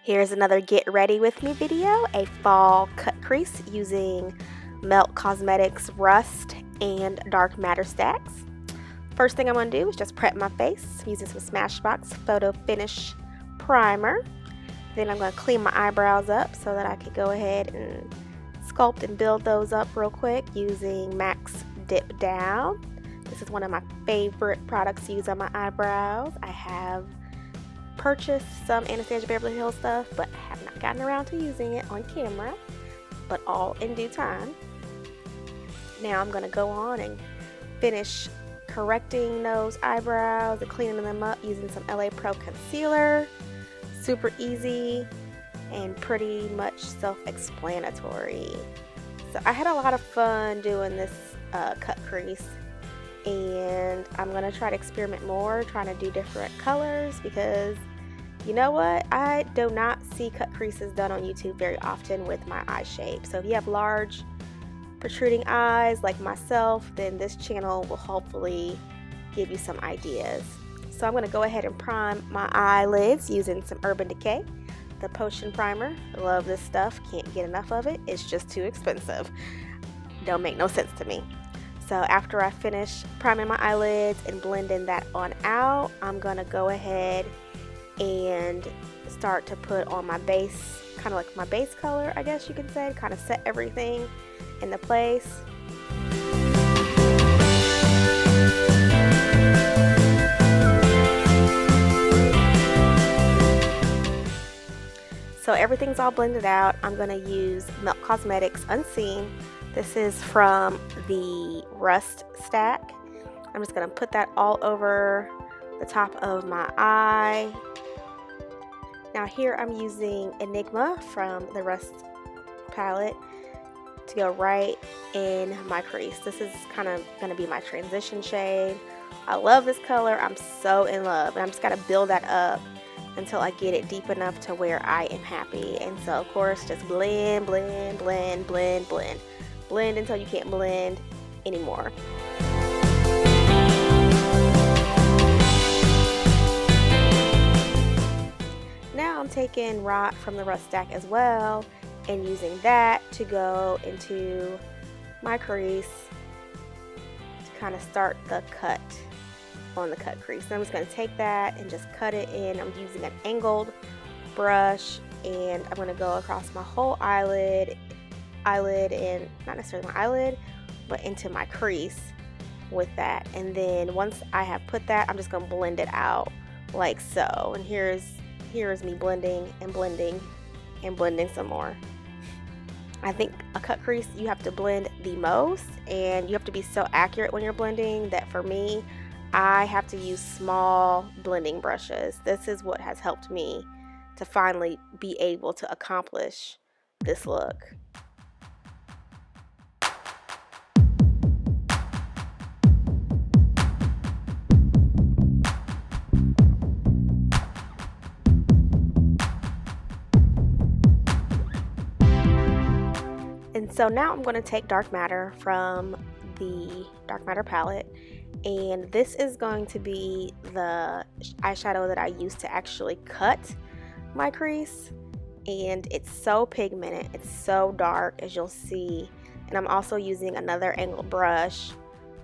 Here's another get ready with me video, a fall cut crease using Melt Cosmetics Rust and Dark Matter stacks. First thing I'm going to do is just prep my face using some Smashbox Photo Finish Primer. Then I'm going to clean my eyebrows up so that I can go ahead and sculpt and build those up real quick using MAC's Dip Down. This is one of my favorite products to use on my eyebrows. I have purchased some Anastasia Beverly Hills stuff, but have not gotten around to using it on camera, but all in due time. Now I'm going to go on and finish correcting those eyebrows and cleaning them up using some LA Pro concealer. Super easy and pretty much self-explanatory. So I had a lot of fun doing this cut crease, and I'm going to try to experiment more, trying to do different colors, because you know what? I do not see cut creases done on YouTube very often with my eye shape. So if you have large protruding eyes like myself, then this channel will hopefully give you some ideas. So I'm going to go ahead and prime my eyelids using some Urban Decay, the Potion Primer. I love this stuff, can't get enough of it. It's just too expensive. Don't make no sense to me. So after I finish priming my eyelids and blending that on out, I'm going to go ahead and start to put on my base, kind of like my base color, I guess you could say, kind of set everything into place. So everything's all blended out. I'm going to use Melt Cosmetics Unseen. This is from the Rust stack. I'm just going to put that all over the top of my eye. Now here I'm using Enigma from the Rust palette to go right in my crease. This is kind of going to be my transition shade. I love this color. I'm so in love. And I'm just got to build that up until I get it deep enough to where I am happy. And so of course just blend, blend, blend, blend, blend. Blend until you can't blend anymore. Now I'm taking Rot from the Rust stack as well and using that to go into my crease to kind of start the cut on the cut crease. And I'm just going to take that and just cut it in. I'm using an angled brush, and I'm going to go across my whole eyelid, and not necessarily my eyelid, but into my crease with that. And then once I have put that, I'm just going to blend it out like so. And here's me blending and blending and blending some more. I think a cut crease, you have to blend the most, and you have to be so accurate when you're blending that for me, I have to use small blending brushes. This is what has helped me to finally be able to accomplish this look. And so now I'm going to take Dark Matter from the Dark Matter palette, and this is going to be the eyeshadow that I use to actually cut my crease. And it's so pigmented, it's so dark, as you'll see. And I'm also using another angled brush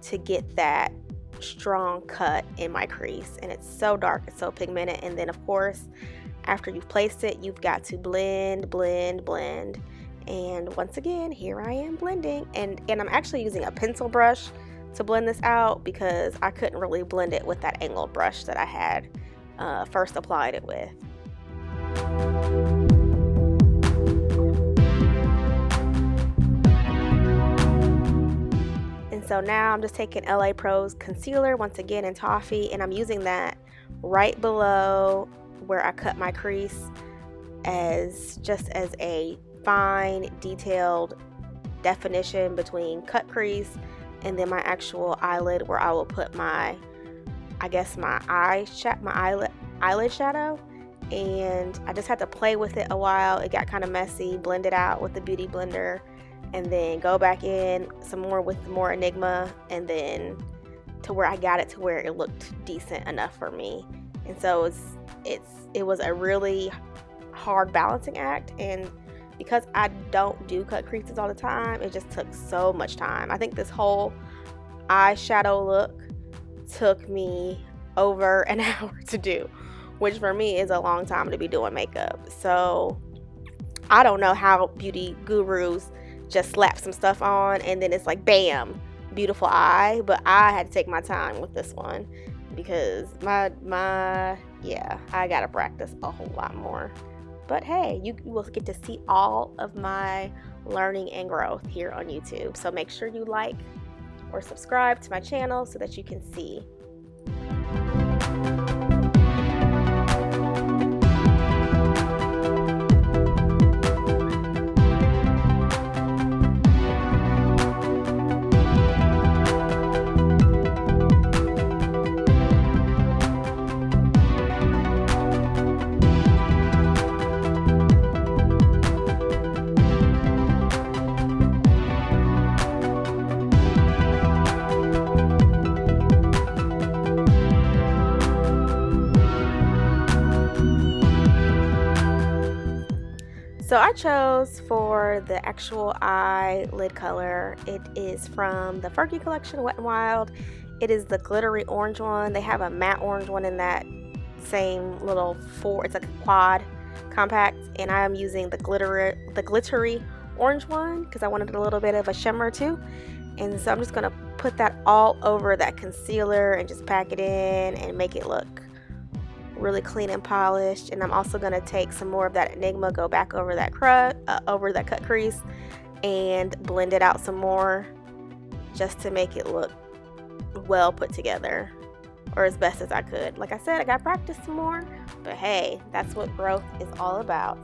to get that strong cut in my crease. And it's so dark, it's so pigmented. And then of course, after you've placed it, you've got to blend, blend, blend. And once again, here I am blending, and I'm actually using a pencil brush to blend this out because I couldn't really blend it with that angled brush that I had first applied it with. And so now I'm just taking LA Pro's concealer once again in Toffee, and I'm using that right below where I cut my crease as a fine detailed definition between cut crease and then my actual eyelid, where I will put my eyelid shadow. And I just had to play with it a while. It got kind of messy, blend it out with the beauty blender, and then go back in some more with more Enigma, and then to where I got it to where it looked decent enough for me. And so it was a really hard balancing act, and because I don't do cut creases all the time, it just took so much time. I think this whole eyeshadow look took me over an hour to do, which for me is a long time to be doing makeup. So I don't know how beauty gurus just slap some stuff on and then it's like bam, beautiful eye, but I had to take my time with this one because yeah, I gotta practice a whole lot more. But hey, you will get to see all of my learning and growth here on YouTube. So make sure you like or subscribe to my channel so that you can see. So I chose for the actual eyelid color, it is from the Fergie collection, Wet n Wild. It is the glittery orange one. They have a matte orange one in that same little it's like a quad compact, and I am using the glittery orange one because I wanted a little bit of a shimmer too. And so I'm just gonna put that all over that concealer and just pack it in and make it look really clean and polished. And I'm also going to take some more of that Enigma, go back over that cut crease and blend it out some more just to make it look well put together, or as best as I could. Like I said, I got to practice some more, but hey, that's what growth is all about.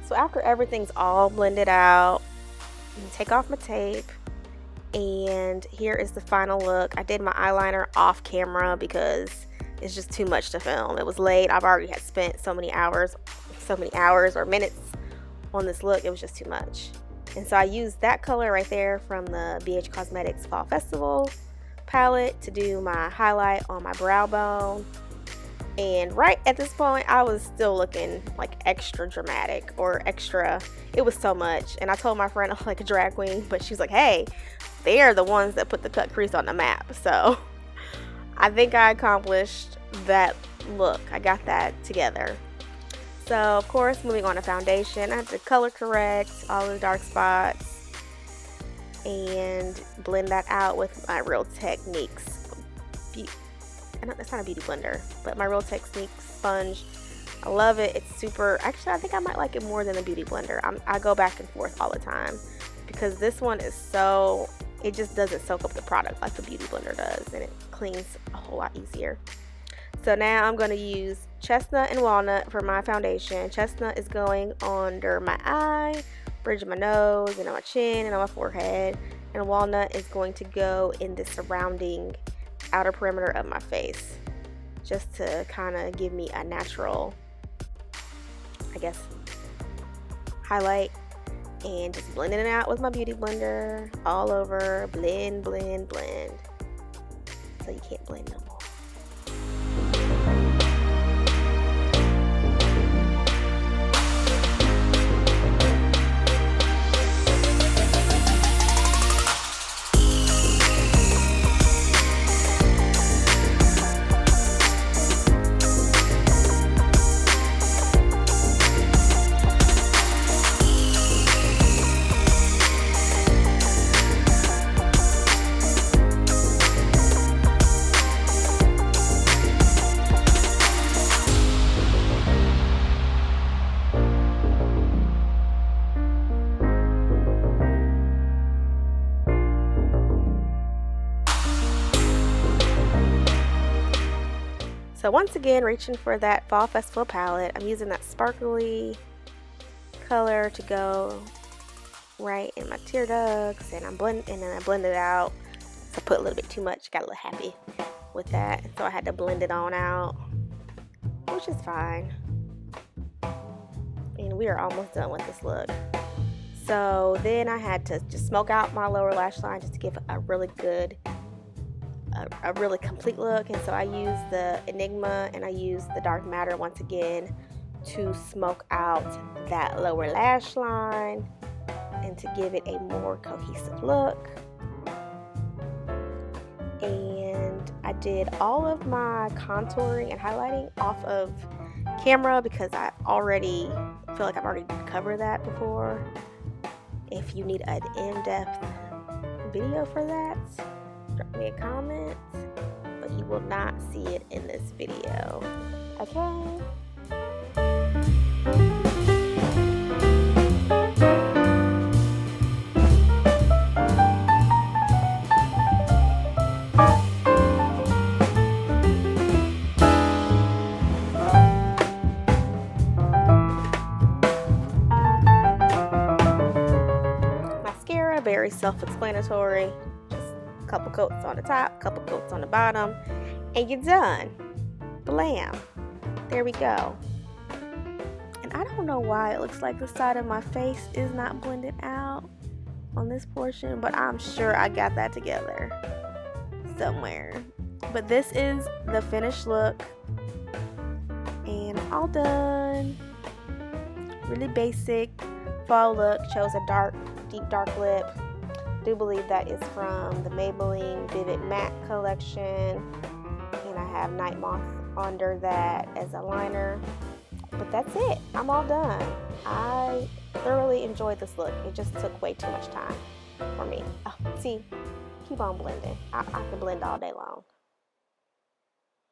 So after everything's all blended out, take off my tape, and here is the final look. I did my eyeliner off camera because it's just too much to film. It was late. I've already had spent so many hours or minutes on this look. It was just too much. And so I used that color right there from the BH Cosmetics Fall Festival palette to do my highlight on my brow bone. And right at this point, I was still looking like extra dramatic or extra. It was so much. And I told my friend I'm like a drag queen, but she's like, hey, they're the ones that put the cut crease on the map. So I think I accomplished that look. I got that together. So of course, moving on to foundation, I have to color correct all the dark spots and blend that out with my Real Techniques. It's not a beauty blender, but my Real Techniques sponge. I love it. It's super, actually I think I might like it more than a beauty blender. I go back and forth all the time because this one is it just doesn't soak up the product like the beauty blender does, and it cleans a whole lot easier. So now I'm going to use Chestnut and Walnut for my foundation. Chestnut is going under my eye, bridge of my nose, and on my chin, and on my forehead. And Walnut is going to go in the surrounding outer perimeter of my face, just to kind of give me a natural, I guess, highlight. And just blending it out with my beauty blender all over. Blend, blend, blend, so you can't blend no more. So once again, reaching for that Fall Festival palette, I'm using that sparkly color to go right in my tear ducts, and I blend it out. So I put a little bit too much, got a little happy with that, so I had to blend it on out, which is fine. And we are almost done with this look. So then I had to just smoke out my lower lash line just to give a really good, a really complete look. And so I used the Enigma and I used the Dark Matter once again to smoke out that lower lash line and to give it a more cohesive look. And I did all of my contouring and highlighting off of camera because I already feel like I've already covered that before. If you need an in-depth video for that, drop me a comment, but you will not see it in this video. Okay? Very self-explanatory. Just a couple coats on the top, couple coats on the bottom, and you're done. Blam. There we go. And I don't know why it looks like the side of my face is not blended out on this portion, but I'm sure I got that together somewhere. But this is the finished look, and I'm all done. Really basic fall look. Chose a deep dark lip. Do believe that is from the Maybelline Vivid Matte collection, and I have Night Moth under that as a liner. But that's it. I'm all done. I thoroughly enjoyed this look. It just took way too much time for me. Oh, see, keep on blending. I can blend all day long.